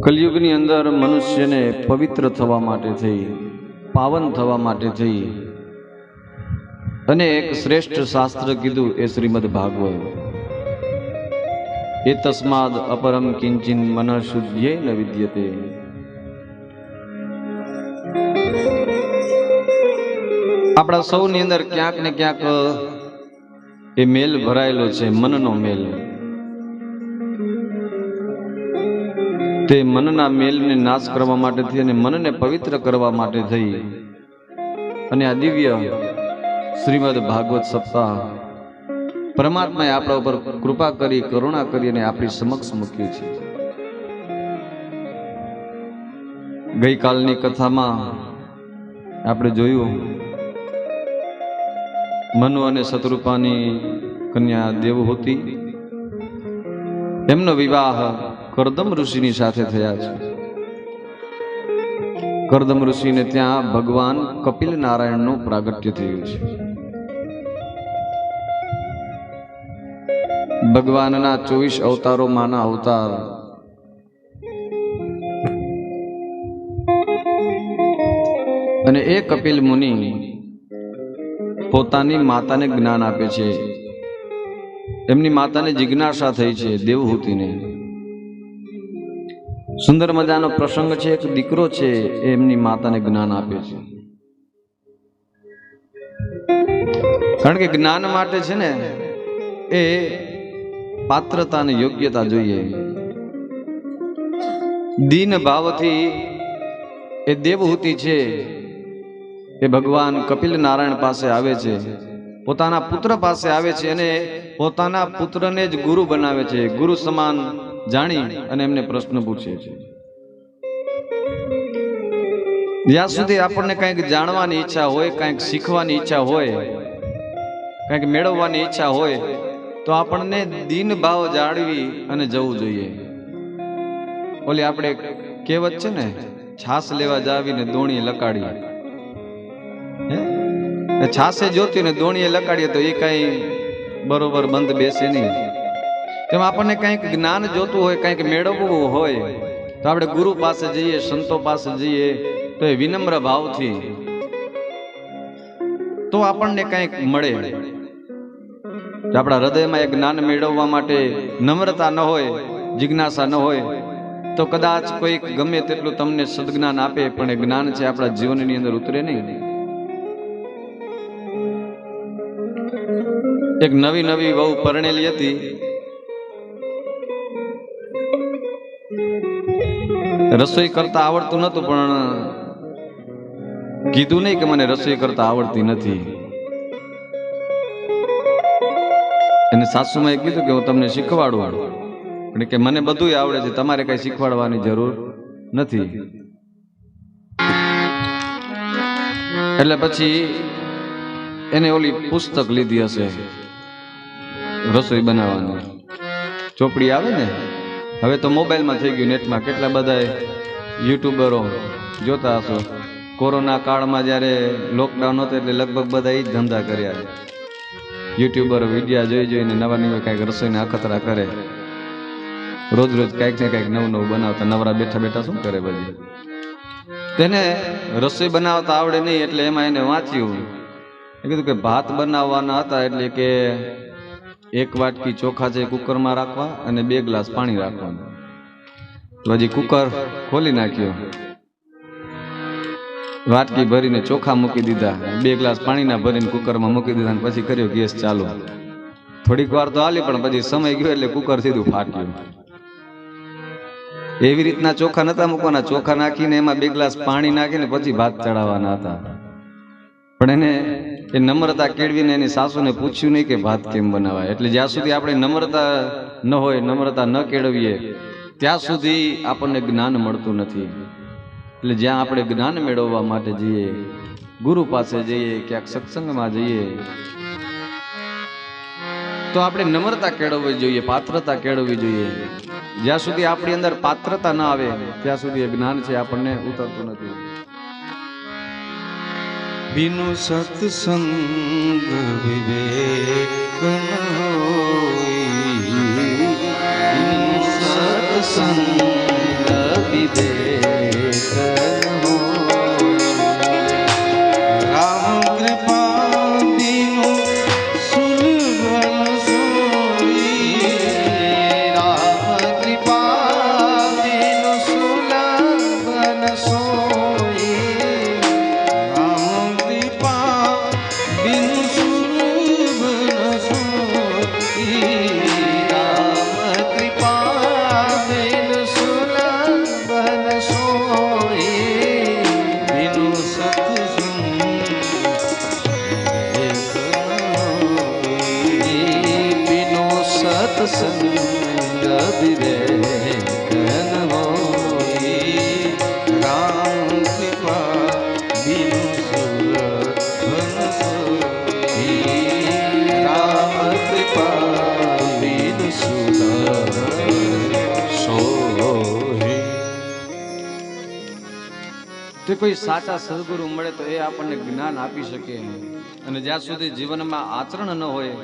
કલયુગની અંદર મનુષ્યને પવિત્ર થવા માટે થઈ, પાવન થવા માટે થઈ અને એક શ્રેષ્ઠ શાસ્ત્ર કીધું એ શ્રીમદ ભાગવત. એ તસ્માદ અપરમ કિંચિન મન શુદ્ધ્યે ન વિદ્યતે. આપણા સૌની અંદર ક્યાંક ને ક્યાંક એ મેલ ભરાયેલો છે, મનનો મેલ. તે મનના મેલને નાશ કરવા માટે થઈ અને મનને પવિત્ર કરવા માટે થઈ અને આ દિવ્ય શ્રીમદ ભાગવત સપ્તાહ પરમાત્માએ આપણા ઉપર કૃપા કરી, કરુણા કરી અને આપણી સમક્ષ મૂક્યું છે. ગઈકાલની કથામાં આપણે જોયું મનુ અને શત્રુપાની કન્યા દેવહૂતિ, એમનો વિવાહ કરદમ ઋષિની સાથે થયા છે. કરદમ ઋષિને ત્યાં ભગવાન કપિલ નારાયણનું પ્રાગટ્ય થયું છે. ભગવાનના 24 અવતારોમાંના અવતાર અને એ કપિલ મુનિ પોતાની માતાને જ્ઞાન આપે છે. એમની માતાને જિજ્ઞાસા થઈ છે દેવહૂતિને. સુંદર મજાનો પ્રસંગ છે. એક દીકરો છે એ એમની માતાને જ્ઞાન આપે છે. કારણ કે જ્ઞાન માટે છે ને એ પાત્રતા અને યોગ્યતા જોઈએ. દીન ભાવથી એ દેવહૂતિ છે એ ભગવાન કપિલ નારાયણ પાસે આવે છે, પોતાના પુત્ર પાસે આવે છે અને પોતાના પુત્રને જ ગુરુ બનાવે છે. ગુરુ સમાન જાણી અને એમને પ્રશ્ન પૂછે છે. જ્યાં સુધી આપણને કંઈક જાણવાની ઈચ્છા હોય, કંઈક શીખવાની ઈચ્છા હોય, કંઈક મેળવવાની ઈચ્છા હોય તો આપણને દીન ભાવ જાળવી અને જવું જોઈએ. ઓલી આપણે કહેવત છે ને, છાસ લેવા જાવીને દોણીએ લકાડી. છાસે જોતી ને દોણીએ લકાડીએ તો એ કઈ બરોબર બંધ બેસે નહીં. તેમ આપણને કંઈક જ્ઞાન જોતું હોય, કંઈક મેળવવું હોય તો આપણે ગુરુ પાસે જઈએ, સંતો પાસે જઈએ તો એ વિનમ્ર ભાવથી તો આપણને કંઈક મળે. આપણા હૃદયમાં એ જ્ઞાન મેળવવા માટે નમ્રતા ન હોય, જિજ્ઞાસા ન હોય તો કદાચ કોઈક ગમે તેટલું તમને સદજ્ઞાન આપે પણ એ જ્ઞાન છે આપણા જીવનની અંદર ઉતરે નહીં. એક નવી વહુ પરણેલી હતી. રસોઈ કરતા આવડતું નતું, પણ કીધું નહીં કે મને રસોઈ કરતા આવડતી નથી. એને સાસુમાએ કીધું કે હું તમને શીખવાડું, પણ કે મને બધું આવડે છે, તમારે કઈ શીખવાડવાની જરૂર નથી. એટલે પછી એને ઓલી પુસ્તક લીધી હશે રસોઈ બનાવવાની, ચોપડી આવે ને. હવે તો મોબાઈલમાં થઈ ગયું, નેટમાં કેટલા બધા યુટ્યુબરો જોતા હશો. કોરોના કાળમાં જ્યારે લોકડાઉન હતો એટલે લગભગ બધા એ જ ધંધા કર્યા. યુટ્યુબરો વિડીયા જોઈને નવા કાંઈક રસોઈના અખતરા કરે. રોજ કાંઈક ને કાંઈક નવું બનાવતા, નવરા બેઠા શું કરે બધી. તેને રસોઈ બનાવતા આવડે નહીં એટલે એમાં એને વાંચ્યું. એ કીધું કે ભાત બનાવવાના હતા એટલે કે 1 વાટકી ચોખા છે કુકરમાં રાખવા અને 2 ગ્લાસ પાણી રાખવાનું. તો હજી કુકર ખોલી નાખ્યો, વાટકી ભરીને ચોખા મૂકી દીધા, 2 ગ્લાસ પાણીના ભરીને કુકરમાં મૂકી દીધા અને પછી કર્યો ગેસ ચાલુ. થોડીક વાર તો હાલી પણ પછી સમય ગયો એટલે કુકર સીધું ફાટ્યું. એવી રીતના ચોખા નતા મૂકવાના. ચોખા નાખીને એમાં 2 ગ્લાસ પાણી નાખીને પછી ભાત ચડાવવાના હતા. પણ એને એ નમ્રતા કેળવીને એની સાસુને પૂછ્યું નહીં કે ભાત કેમ બનાવાય. એટલે જ્યાં સુધી આપણે નમ્રતા ન હોય, નમ્રતા ન કેળવીએ ત્યાં સુધી આપણને જ્ઞાન મળતું નથી. એટલે જ્યાં આપણે જ્ઞાન મેળવવા માટે જઈએ, ગુરુ પાસે જઈએ, ક્યાંક સત્સંગમાં જઈએ તો આપણે નમ્રતા કેળવવી જોઈએ, પાત્રતા કેળવવી જોઈએ. જ્યાં સુધી આપણી અંદર પાત્રતા ન આવે ત્યાં સુધી એ જ્ઞાન છે આપણને ઉતરતું નથી. बिनु सत्संग विवेक न होई, बिनु सत्संग ધીરે ધન હોઈ રામ કૃપા બિનુ સુલભન સોઈ રામ કૃપા બિનુ સુલભન સોઈ તે કોઈ સાચા સદગુરુ મળે તો એ આપણને જ્ઞાન આપી શકે. અને જ્યાં સુધી જીવનમાં આચરણ ન હોય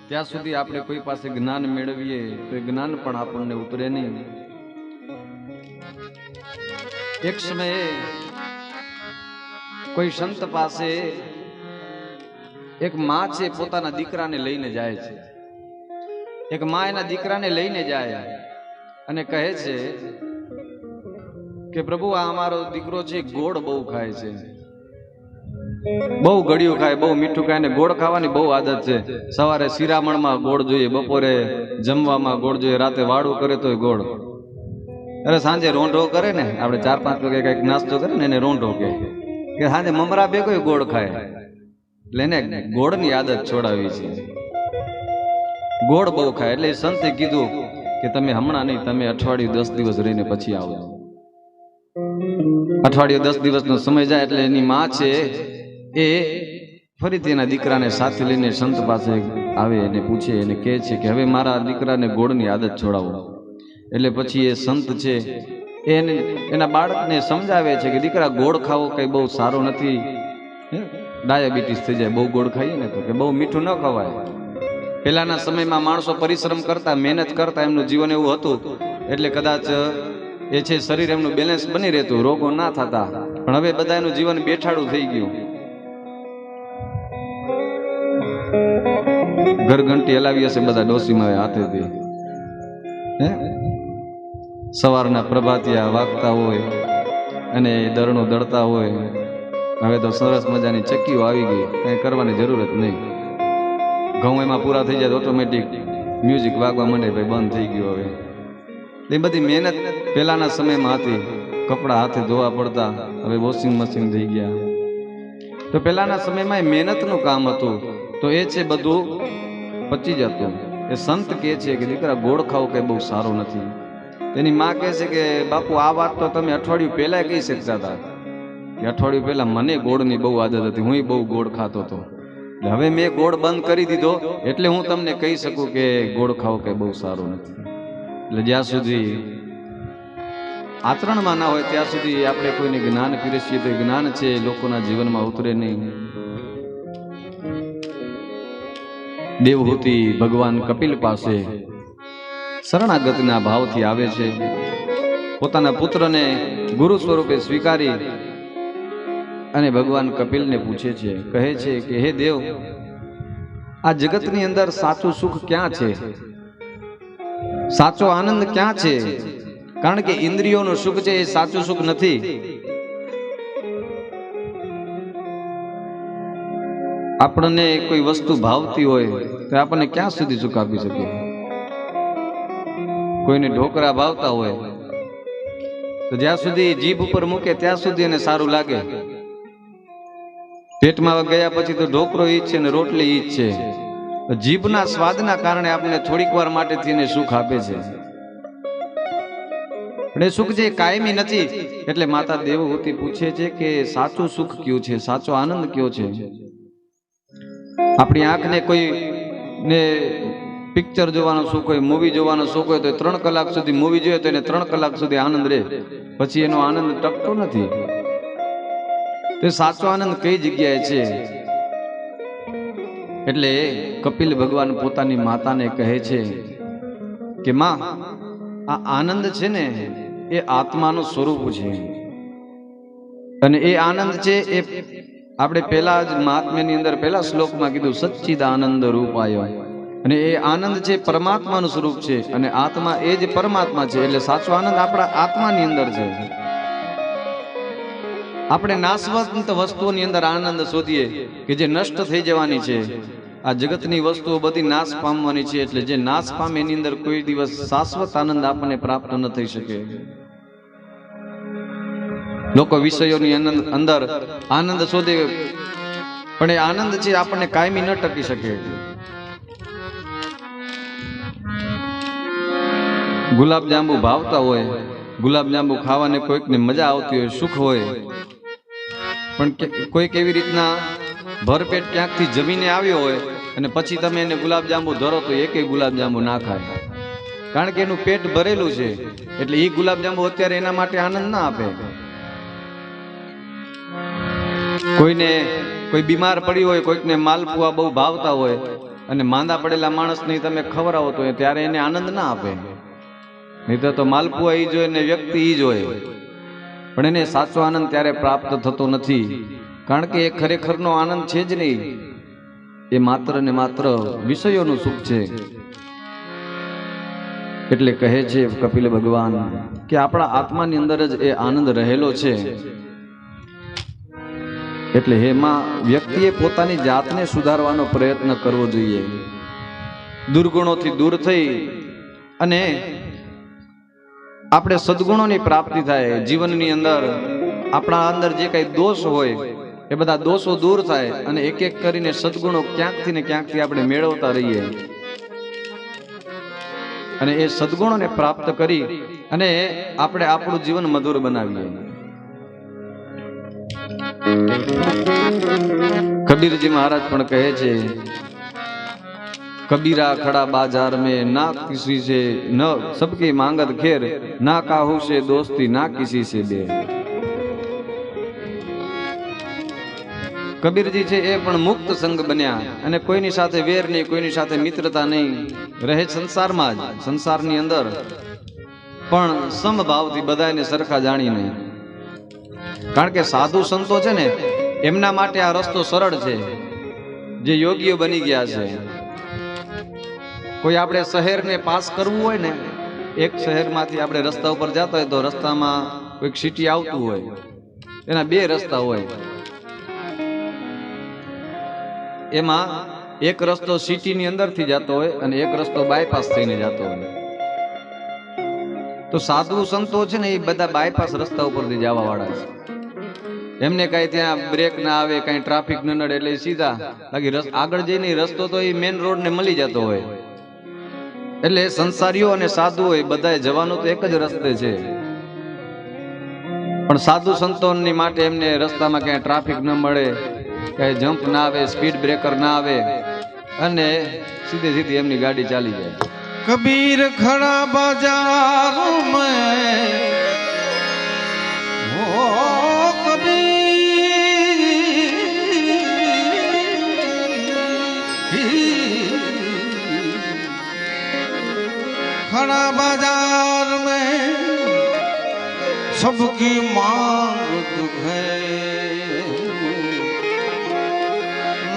ત્યાં સુધી આપણે કોઈ પાસે જ્ઞાન મેળવીએ તો એ જ્ઞાન પણ આપણને ઉતરે નહીં. એક સમયે કોઈ સંત પાસે એક માં છે પોતાના દીકરાને લઈને જાય છે. એક માં એના દીકરાને લઈને જાય અને કહે છે કે પ્રભુ આ અમારો દીકરો છે ગોળ બહુ ખાય છે, બહુ ગળ્યું ખાય, બહુ મીઠું ખાય ને ગોળ ખાવાની બહુ આદત છે. સવારે શિરામણમાં ગોળ જોઈએ, બપોરે જમવામાં ગોળ જોઈએ, રાતે વાળું કરે તોય ગોળ, અરે સાંજે રોંઢો કરે ને આપણે 4-5 વાગે કઈક નાસ્તો કરે ને એને રોંઢો કે સાંજે મમરા ભેગો ગોળ ખાય. એટલે એને ગોળની આદત છોડાવી છે. ગોળ બહુ ખાય એટલે સંતે કીધું કે તમે હમણાં નહીં, તમે અઠવાડિયું 10 દિવસ રહીને પછી આવો. અઠવાડિયું 10 દિવસનો સમય જાય એટલે એની માં છે એ ફરીથી એના દીકરાને સાથે લઈને સંત પાસે આવે અને પૂછે અને કહે છે કે હવે મારા દીકરાને ગોળની આદત છોડાવો. એટલે પછી એ સંત છે એને એના બાળકને સમજાવે છે કે દીકરા ગોળ ખાવો કઈ બહુ સારો નથી, ડાયાબિટીસ થઈ જાય બહુ ગોળ ખાઈએ ને તો, કે બહુ મીઠું ન ખવાય. પહેલાના સમયમાં માણસો પરિશ્રમ કરતા, મહેનત કરતા, એમનું જીવન એવું હતું એટલે કદાચ એ છે શરીર એમનું બેલેન્સ બની રહેતું, રોગો ના થતા. પણ હવે બધાનું જીવન બેઠાડું થઈ ગયું. ઘરઘંટી હલાવી હશે બધા ડોસીમાં હાથેથી, સવારના પ્રભાતિયા વાગતા હોય અને દરણો દળતા હોય. હવે તો સરસ મજાની ચક્કીઓ આવી ગઈ, કંઈ કરવાની જરૂર જ નહીં. ઘઉં એમાં પૂરા થઈ જાય ઓટોમેટિક મ્યુઝિક વાગવા માંડે, ભાઈ બંધ થઈ ગયું. હવે એ બધી મહેનત પહેલાના સમયમાં હતી. કપડાં હાથે ધોવા પડતા, હવે વોશિંગ મશીન થઈ ગયા. તો પહેલાના સમયમાં એ મહેનતનું કામ હતું, તો એ છે બધું પચી જતું. એ સંત કહે છે કે દીકરા ગોળ ખાવો કઈ બહુ સારો નથી. તેની માં કહે છે કે બાપુ આ વાત તો તમે અઠવાડિયું પહેલા કહી શકતા હતા, કે અઠવાડિયું પહેલા મને ગોળની બહુ આદત હતી, હું બહુ ગોળ ખાતો હતો. હવે મેં ગોળ બંધ કરી દીધો એટલે હું તમને કહી શકું કે ગોળ ખાવો કઈ બહુ સારો નથી. એટલે જ્યાં સુધી આચરણમાં ના હોય ત્યાં સુધી આપણે કોઈને જ્ઞાન પીરસીએ તો જ્ઞાન છે લોકોના જીવનમાં ઉતરે નહીં. દેવહૂતિ ભગવાન કપિલ પાસે શરણાગતના ભાવથી આવે છે. પોતાના પુત્રને ગુરુ સ્વરૂપે સ્વીકારી અને ભગવાન કપિલને પૂછે છે, કહે છે કે હે દેવ, આ જગતની અંદર સાચું સુખ ક્યાં છે? સાચો આનંદ ક્યાં છે? કારણ કે ઇન્દ્રિયોનું સુખ છે એ સાચું સુખ નથી. આપણને કોઈ વસ્તુ ભાવતી હોય તો આપણને ક્યાં સુધી સુખ આપી શકે? કોઈને ઢોકળા ભાવતા હોય તો જ્યાં સુધી જીભ ઉપર મૂકે ત્યાં સુધી એને સારું લાગે. પેટમાં ગયા પછી તો ઢોકળો ઈચ્છે ને રોટલી ઈચ્છે. જીભના સ્વાદના કારણે આપણને થોડીક વાર માટેથી એને સુખ આપે છે, પણ એ સુખ જે કાયમી નથી. એટલે માતા દેવહૂતિ પૂછે છે કે સાચું સુખ કયું છે, સાચો આનંદ કયો છે? આપણી આંખને કોઈ ને પિક્ચર જોવાનો શોખ હોય, મૂવી જોવાનો શોખ હોય તો 3 કલાક સુધી મૂવી જોઈએ તો એને 3 કલાક સુધી આનંદ રહે, પછી એનો આનંદ ટકતો નથી. તો સાચો આનંદ કઈ જગ્યાએ છે? એટલે કપિલ ભગવાન પોતાની માતાને કહે છે કે માં, આ આનંદ છે ને એ આત્માનું સ્વરૂપ છે, અને એ આનંદ છે એ આપણે પહેલા જ મહાત્મ્યની અંદર પહેલા શ્લોકમાં કીધું સચ્ચિદાનંદ રૂપાય. અને એ આનંદ છે પરમાત્માનું સ્વરૂપ છે, અને આત્મા એ જ પરમાત્મા છે. એટલે સાચો આનંદ આપણા આત્માની અંદર છે. આપણે નાશવંત વસ્તુઓની અંદર આનંદ શોધીએ કે જે નષ્ટ થઈ જવાની છે. આ જગતની વસ્તુઓ બધી નાશ પામવાની છે, એટલે જે નાશ પામે એની અંદર કોઈ દિવસ શાશ્વત આનંદ આપણને પ્રાપ્ત ન થઈ શકે. લોકો વિષયોની અંદર આનંદ શોધે, પણ એ આનંદ છે આપણને કાયમી ન ટકી શકે. ગુલાબજાંબુ ભાવતા હોય, ગુલાબજાંબુ ખાવાને કોઈકને મજા આવતી હોય, સુખ હોય, પણ કોઈક એવી રીતના ભરપેટ ક્યાંકથી જમીને આવ્યો હોય અને પછી તમે એને ગુલાબજાંબુ ધરો તો એકેય ગુલાબજાંબુ ના ખાય, કારણ કે એનું પેટ ભરેલું છે. એટલે એ ગુલાબજાંબુ અત્યારે એના માટે આનંદ ના આપે. કોઈને કોઈ બીમાર પડી હોય, કોઈકને માલપુઆ બહુ ભાવતા હોય અને માંદા પડેલા માણસને તમે ખવડાવો તો ત્યારે એને આનંદ ના આપે. નહીં તો માલપુઆ ઈ જોઈએ ને વ્યક્તિ ઈ જોઈએ, પણ એને સાચો આનંદ ત્યારે પ્રાપ્ત થતો નથી, કારણ કે એ ખરેખરનો આનંદ છે જ નહીં. એ માત્ર ને માત્ર વિષયોનું સુખ છે. એટલે કહે છે કપિલ ભગવાન કે આપણા આત્માની અંદર જ એ આનંદ રહેલો છે. એટલે એમાં વ્યક્તિએ પોતાની જાતને સુધારવાનો પ્રયત્ન કરવો જોઈએ, દુર્ગુણોથી દૂર થઈ અને આપણે સદગુણોની પ્રાપ્તિ થાય. જીવનની અંદર આપણા અંદર જે કઈ દોષ હોય એ બધા દોષો દૂર થાય અને એક એક કરીને સદગુણો ક્યાંકથી ને ક્યાંકથી આપણે મેળવતા રહીએ અને એ સદગુણોને પ્રાપ્ત કરી અને આપણે આપણું જીવન મધુર બનાવીએ. કબીરજી મહારાજ પણ કહે છે, कबीरा खड़ा बाजार में ना किसी से न सबकी मांगत खेर, ना काहू से दोस्ती ना किसी से दे. કબીરજી છે એ પણ મુક્ત સંગ બન્યા અને કોઈની સાથે વેર નહીં, કોઈની સાથે મિત્રતા નહીં, રહે સંસારમાં જ, સંસારની અંદર પણ સમભાવથી બધાને સરખા જાણીને. કારણ કે સાધુ સંતો છે ને એમના માટે આ રસ્તો સરળ છે, જે યોગીઓ બની ગયા છે. કોઈ આપણે શહેરને પાસ કરવું હોય ને, એક શહેરમાંથી આપણે રસ્તા ઉપર જતા હોય તો રસ્તામાં કોઈક સિટી આવતું હોય, એના બે રસ્તા હોય, એમાં એક રસ્તો સિટીની અંદરથી જતો હોય અને એક રસ્તો બાયપાસ થઈને જતો હોય. તો સાધુ સંતો છે ને એ બધા બાયપાસ રસ્તા ઉપરથી જવા વાળા છે. એમને કઈ ત્યાં બ્રેક ના આવે, કઈ ટ્રાફિક ન નડે, એટલે સીધા બાકી આગળ જઈને રસ્તો તો એ મેઇન રોડ ને મળી જતો હોય. એટલે સંસારીઓ અને સાધુઓ એ બધાએ જવાનું તો એક જ રસ્તે છે, પણ સાધુ સંતોની માટે એમને રસ્તામાં ક્યાંય ટ્રાફિક ન મળે, કઈ જમ્પ ના આવે, સ્પીડ બ્રેકર ના આવે અને સીધે સીધી એમની ગાડી ચાલી જાય. कबीर खड़ा बाजार में हो खड़ा बाजार में सबकी मांग है,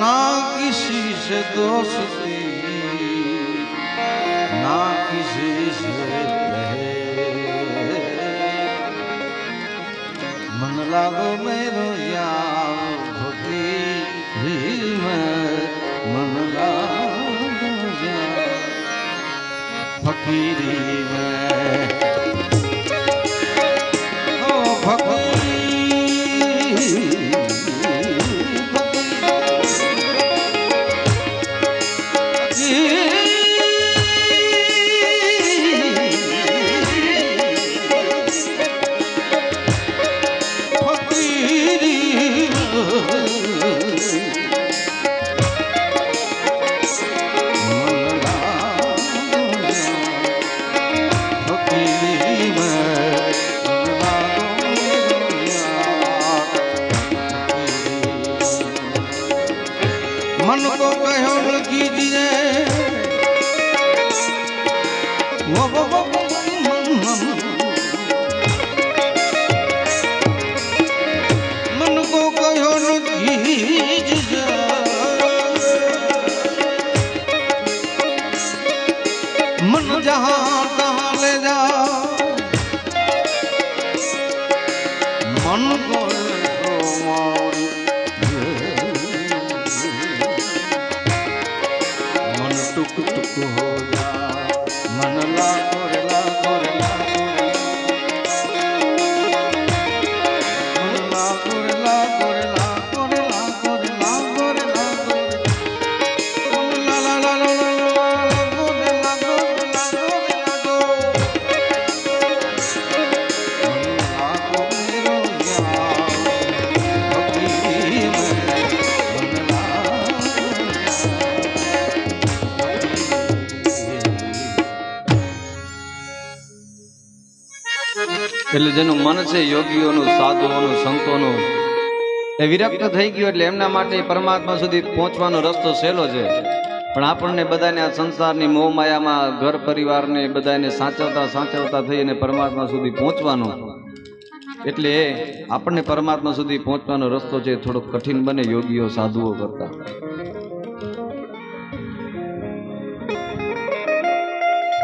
ना किसी से दोस्ती ना किसी से मन लागो मेरो यार फकीरी में, मन लागो यार फकीरी में, ओ मन को कहो न कीजिए मन को कहो न कीजिए, मन जहाँ तहाँ ले जा, मन को टुक टुक हो जा, मन लागो रे लागो रे लागो रे, मन लागो रे लागो रे लागो रे लागो रे लागो रे लागो रे, मन ला ला ला ला ला लागो रे लागो रे लागो रे लागो, એટલે જેનું મન છે યોગીઓનું, સાધુઓનું, સંતોનું, એ વિરક્ત થઈ ગયું. એટલે એમના માટે પરમાત્મા સુધી પહોંચવાનો રસ્તો સહેલો છે. પણ આપણને બધાને આ સંસારની મોહમાયામાં ઘર પરિવારને બધાને સાચવતા થઈ અને પરમાત્મા સુધી પહોંચવાનું, એટલે આપણને પરમાત્મા સુધી પહોંચવાનો રસ્તો છે થોડો કઠિન બને યોગીઓ સાધુઓ કરતા.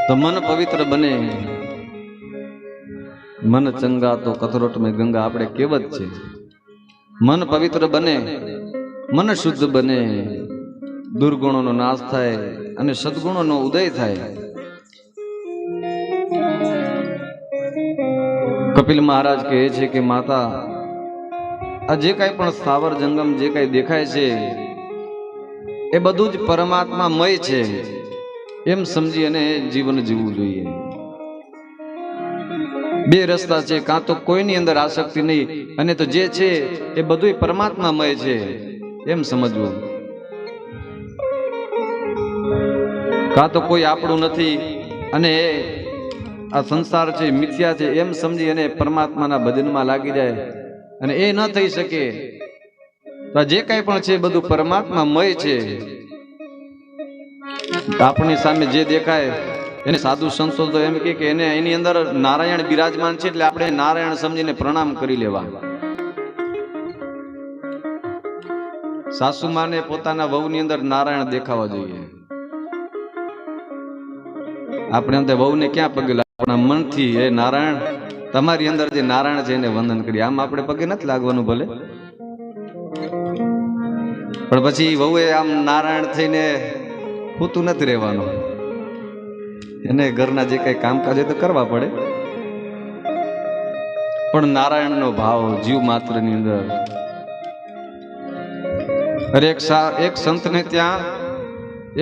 તો મન પવિત્ર બને, મન ચંગા તો કથરોટ મેં ગંગા, આપણે કહેવત છે. મન પવિત્ર બને, મન શુદ્ધ બને, દુર્ગુણોનો નાશ થાય અને સદગુણોનો ઉદય થાય. કપિલ મહારાજ કહે છે કે માતા, આ જે કાંઈ પણ સ્થાવર જંગમ જે કાંઈ દેખાય છે એ બધું જ પરમાત્મામય છે એમ સમજી અને જીવન જીવવું જોઈએ. બે રસ્તા છે, કાં તો કોઈની અંદર આસક્તિ નહીં, અને તો જે છે એ બધું પરમાત્મામય છે એમ સમજવું. કાં તો કોઈ આપણું નથી અને આ સંસાર છે મિથ્યા છે એમ સમજી અને પરમાત્માના ભજનમાં લાગી જાય, અને એ ન થઈ શકે તો જે કાંઈ પણ છે બધું પરમાત્મામય છે. આપણી સામે જે દેખાય એને સાધુ સંતો તો એમ કે એને એની અંદર નારાયણ બિરાજમાન છે, એટલે આપણે નારાયણ સમજીને પ્રણામ કરી લેવા. સાસુમાને પોતાના વહુની અંદર નારાયણ દેખાવા જોઈએ. આપણે એમ વહુને ક્યાં પગે આપણા મનથી એ નારાયણ, તમારી અંદર જે નારાયણ છે એને વંદન કરીએ. આમ આપણે પગે નથી લાગવાનું ભલે, પણ પછી વહુએ આમ નારાયણ થઈને પૂતું નથી રહેવાનું. એને ઘરના જે કઈ કામકાજ તો કરવા પડે, પણ નારાયણનો ભાવ જીવ માત્રની અંદર. અરે એક સંતને ત્યાં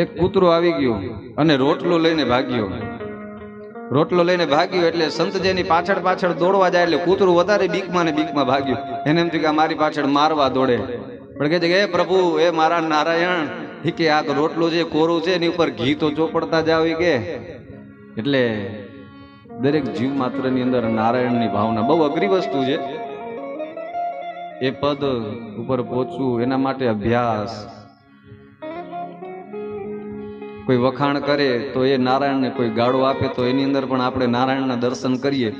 એક કૂતરો આવી ગયો અને રોટલો લઈને ભાગ્યો. રોટલો લઈને ભાગ્યો એટલે સંત જેની પાછળ પાછળ દોડવા જાય એટલે કૂતરું વધારે બીકમાં ને બીકમાં ભાગ્યું. એને એમ થયું કે મારી પાછળ મારવા દોડે, પણ કહે છે કે હે પ્રભુ, એ મારા નારાયણ, કે આ રોટલો જે કોરું છે એની ઉપર ઘી તો ચોપડતા જાવ કે. એટલે દરેક જીવ માત્રની અંદર નારાયણની ભાવના બહુ અઘરી વસ્તુ છે. એ પદ ઉપર પહોંચવું એના માટે અભ્યાસ. કોઈ વખાણ કરે તો એ નારાયણને કોઈ ગાળો આપે તો એની અંદર પણ આપણે નારાયણના દર્શન કરીએ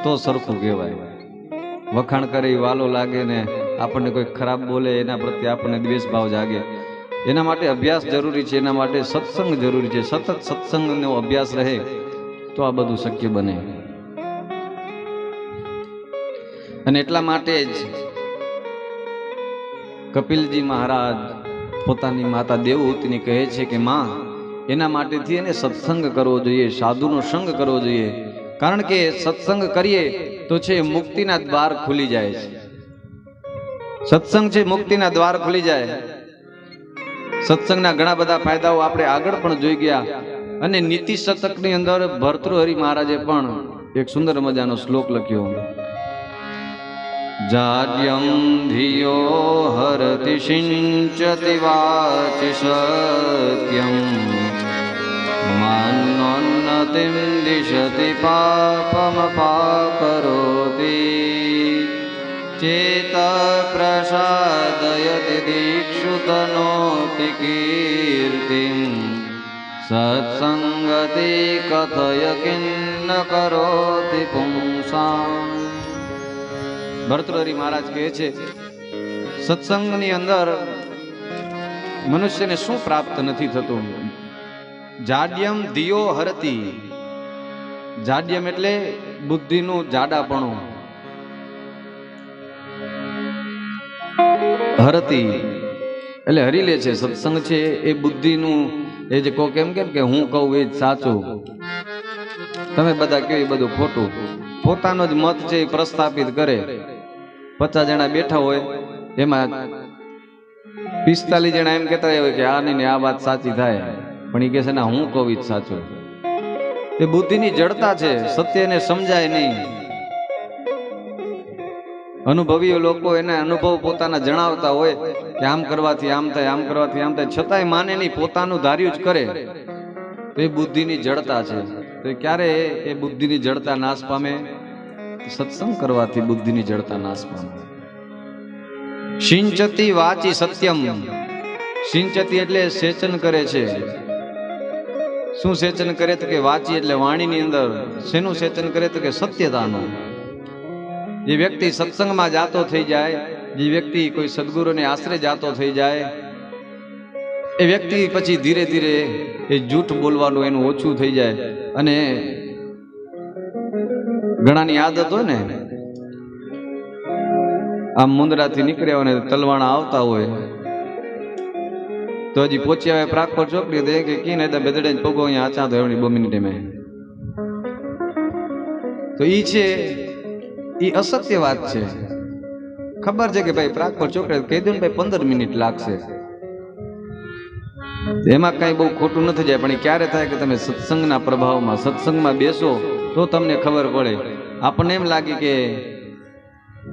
તો સરખું કહેવાય. વખાણ કરે એ વાલો લાગે ને આપણને કોઈ ખરાબ બોલે એના પ્રત્યે આપણને દ્વેષ ભાવ જાગે. એના માટે અભ્યાસ જરૂરી છે, એના માટે સત્સંગ જરૂરી છે. સતત સત્સંગનો અભ્યાસ રહે તો આ બધું શક્ય બને. અને એટલા માટે જ કપિલજી મહારાજ પોતાની માતા દેવહૂતિને કહે છે કે માં, એના માટેથી એને સત્સંગ કરવો જોઈએ, સાધુનો સંગ કરવો જોઈએ. કારણ કે સત્સંગ કરીએ તો છે મુક્તિના દ્વાર ખુલી જાય છે. સત્સંગ છે મુક્તિના દ્વાર ખુલી જાય. સત્સંગના ઘણા બધા ફાયદાઓ આપણે આગળ પણ જોઈ ગયા. અને નીતિ શતકની અંદર ભર્તૃહરિ મહારાજે પણ એક સુંદર મજાનો શ્લોક લખ્યો. જાડ્યમ ધિયો હરતિ સિંચતિ વાચિ સત્યમ માનોન્નતિમ દિશતિ પાપમ પાકરોતિ ચેત પ્રસાદયતિ દીક્ષુતનોતિ કીર્તિમ સત્સંગતિ કથય કિન્ન કરોતિ પુંસામ. ભર્તૃહરિ મહારાજ કહે છે, સત્સંગની અંદર મનુષ્યને શું પ્રાપ્ત નથી થતું? જાડ્યમ ધિયો હરતી. જાડ્યમ એટલે બુદ્ધિનું જાડાપણું. હરતી એટલે હરી લે છે. સત્સંગ છે એ બુદ્ધિનું, એ જે કહો કેમ કે હું કહું એ જ સાચું, તમે બધા કહો એ બધું ખોટું. પોતાનો જ મત છે એ પ્રસ્થાપિત કરે. 50 જણા બેઠા હોય એમાં 45 જણા એમ કહેતા હોય કે આ નહીં આ વાત સાચી થાય, પણ એ કહે છે ના હું કહું જ સાચું. એ બુદ્ધિની જડતા છે, સત્યને સમજાય નહીં. અનુભવી લોકો એના અનુભવ પોતાના જણાવતા હોય કે આમ કરવાથી આમ થાય, આમ કરવાથી આમ થાય, છતાંય માને નહીં, પોતાનું ધાર્યું જ કરે. તો એ બુદ્ધિની જડતા છે. તો ક્યારે એ બુદ્ધિની જડતા નાશ પામે? સત્સંગ કરવાથી બુદ્ધિની જડતા નાશ પામે. સિંચતી વાચી સત્યમ. સિંચતી એટલે સેચન કરે છે. શું સેચન કરે? તો કે વાચી એટલે વાણીની અંદર. શેનું સેચન કરે? તો કે સત્યતાનું. જે વ્યક્તિ સત્સંગમાં જાતો થઈ જાય, જે વ્યક્તિ કોઈ સદગુરુને આશરે જાતો થઈ જાય, એ વ્યક્તિ પછી ધીરે ધીરે એ જૂઠ બોલવાનું એનું ઓછું થઈ જાય. અને ઘણાની આદત હોય ને, આમ મુંદરાથી નીકળ્યા હોય ને તલવાણા આવતા હોય તો હજી પહોંચી આવે પ્રાગપર ચોકડી દે કે કી ને બેદડે પગો અહીંયા આચા તો એવડી 2 મિનિટે મેં તો ઈ છે, ઈ અસત્ય વાત છે. ખબર છે કે ભાઈ પ્રાગપર ચોકડી કહી દઉં ને ભાઈ 15 મિનિટ લાગશે, એમાં કઈ બહુ ખોટું નથી જાય. પણ એ ક્યારે થાય કે તમે સત્સંગના પ્રભાવમાં સત્સંગમાં બેસો તો તમને ખબર પડે. આપણને એમ લાગે કે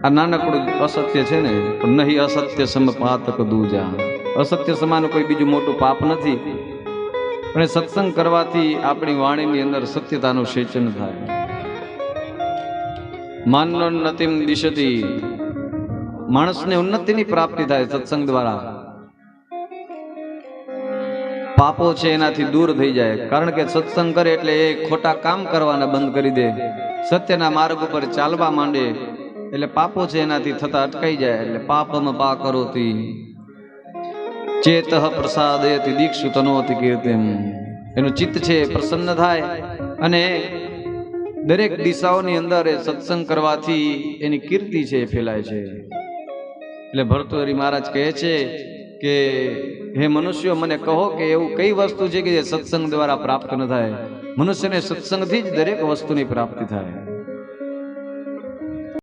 આ નાનકડું અસત્ય છે ને, પણ નહીં અસત્ય સમ પાતક દૂજા. અસત્ય સમાન કોઈ બીજું મોટું પાપ નથી. પણ સત્સંગ કરવાથી આપણી વાણીની અંદર સત્યતાનું સેચન થાય. માનોન્નતિમ દિશતી. માણસને ઉન્નતિની પ્રાપ્તિ થાય સત્સંગ દ્વારા. પાપો છે એનાથી દૂર થઈ જાય. કારણ કે સત્સંગ કરે એટલે એ ખોટા કામ કરવાના બંધ કરી દે, સત્યના માર્ગ ઉપર ચાલવા માંડે. એટલે પાપો છે એનાથી થતા અટકાઈ જાય. એટલે પાપમ પા કરોતી ચેતઃ પ્રસાદયતિ દીક્ષુ તનોતિ કીર્તિમ. એનું ચિત્ત છે પ્રસન્ન થાય અને દરેક દિશાઓની અંદર એ સત્સંગ કરવાથી એની કીર્તિ છે એ ફેલાય છે. એટલે ભર્તૃહરિ મહારાજ કહે છે કે હે મનુષ્યો, મને કહો કે એવું કઈ વસ્તુ છે કે જે સત્સંગ દ્વારા પ્રાપ્ત ન થાય. મનુષ્યને સત્સંગથી જ દરેક વસ્તુની પ્રાપ્તિ થાય.